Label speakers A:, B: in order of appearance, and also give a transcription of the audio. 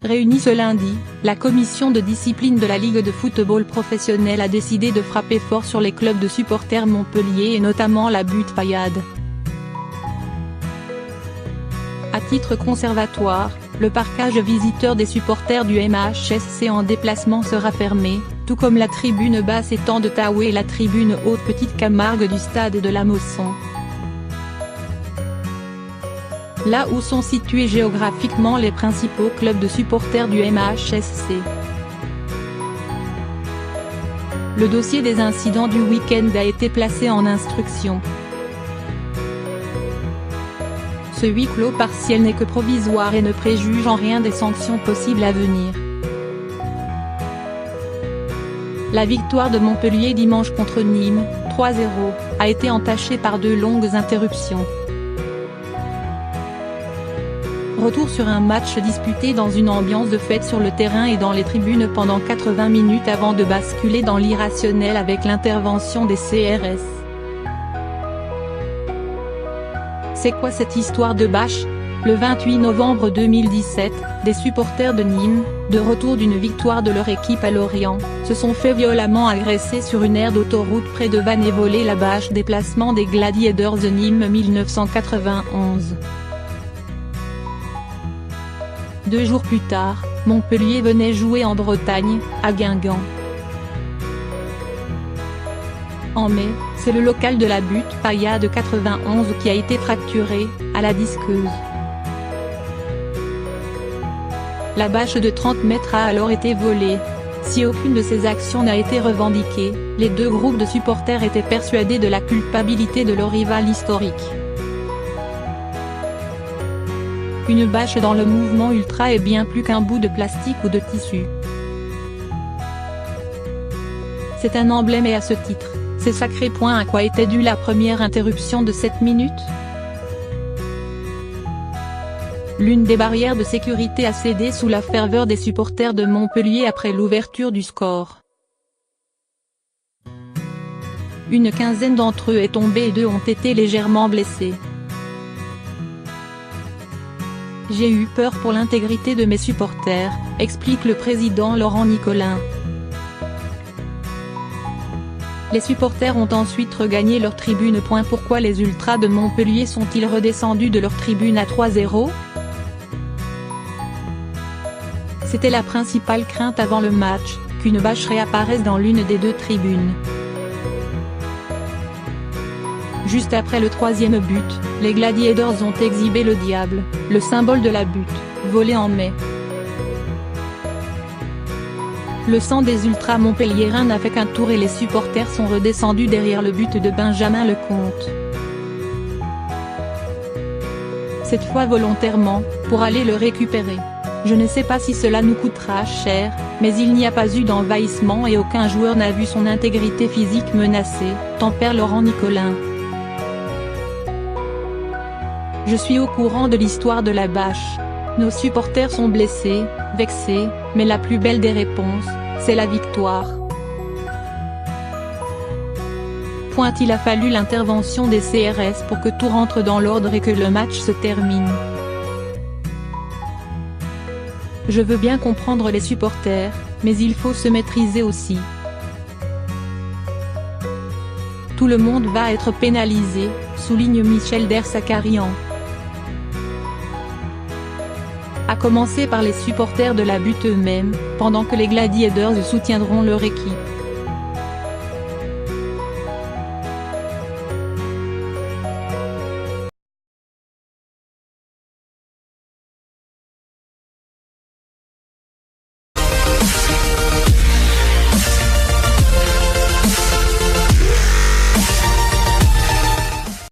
A: Réunie ce lundi, la commission de discipline de la Ligue de football professionnel a décidé de frapper fort sur les clubs de supporters Montpellier et notamment la Butte Payade. À titre conservatoire, le parcage visiteur des supporters du MHSC en déplacement sera fermé, tout comme la tribune basse étang de Taoué et la tribune haute Petite Camargue du stade de la Mosson. Là où sont situés géographiquement les principaux clubs de supporters du MHSC. Le dossier des incidents du week-end a été placé en instruction. Ce huis clos partiel n'est que provisoire et ne préjuge en rien des sanctions possibles à venir. La victoire de Montpellier dimanche contre Nîmes, 3-0, a été entachée par deux longues interruptions. Retour sur un match disputé dans une ambiance de fête sur le terrain et dans les tribunes pendant 80 minutes avant de basculer dans l'irrationnel avec l'intervention des CRS. C'est quoi cette histoire de bâche ? Le 28 novembre 2017, des supporters de Nîmes, de retour d'une victoire de leur équipe à Lorient, se sont fait violemment agresser sur une aire d'autoroute près de Vannes et voler la bâche déplacement des Gladiators de Nîmes 1991. 2 jours plus tard, Montpellier venait jouer en Bretagne, à Guingamp. En mai, c'est le local de la Butte Payade 91 qui a été fracturé, à la disqueuse. La bâche de 30 mètres a alors été volée. Si aucune de ces actions n'a été revendiquée, les deux groupes de supporters étaient persuadés de la culpabilité de leur rival historique. Une bâche dans le mouvement ultra est bien plus qu'un bout de plastique ou de tissu. C'est un emblème et à ce titre, c'est sacré. À quoi était due la première interruption de 7 minutes ? L'une des barrières de sécurité a cédé sous la ferveur des supporters de Montpellier après l'ouverture du score. Une quinzaine d'entre eux est tombée et 2 ont été légèrement blessés. J'ai eu peur pour l'intégrité de mes supporters, explique le président Laurent Nicolin. Les supporters ont ensuite regagné leur tribune. Pourquoi les ultras de Montpellier sont-ils redescendus de leur tribune à 3-0 ? C'était la principale crainte avant le match, qu'une bâche réapparaisse dans l'une des deux tribunes. Juste après le 3e but, les Gladiators ont exhibé le diable, le symbole de la butte, volé en mai. Le sang des ultras montpelliérains n'a fait qu'un tour et les supporters sont redescendus derrière le but de Benjamin Lecomte. Cette fois volontairement, pour aller le récupérer. Je ne sais pas si cela nous coûtera cher, mais il n'y a pas eu d'envahissement et aucun joueur n'a vu son intégrité physique menacée, tempère Laurent Nicolin. Je suis au courant de l'histoire de la bâche. Nos supporters sont blessés, vexés, mais la plus belle des réponses, c'est la victoire. Il a fallu l'intervention des CRS pour que tout rentre dans l'ordre et que le match se termine. Je veux bien comprendre les supporters, mais il faut se maîtriser aussi. Tout le monde va être pénalisé, souligne Michel Dersakarian. À commencer par les supporters de la Butte eux-mêmes, pendant que les Gladiators soutiendront leur équipe.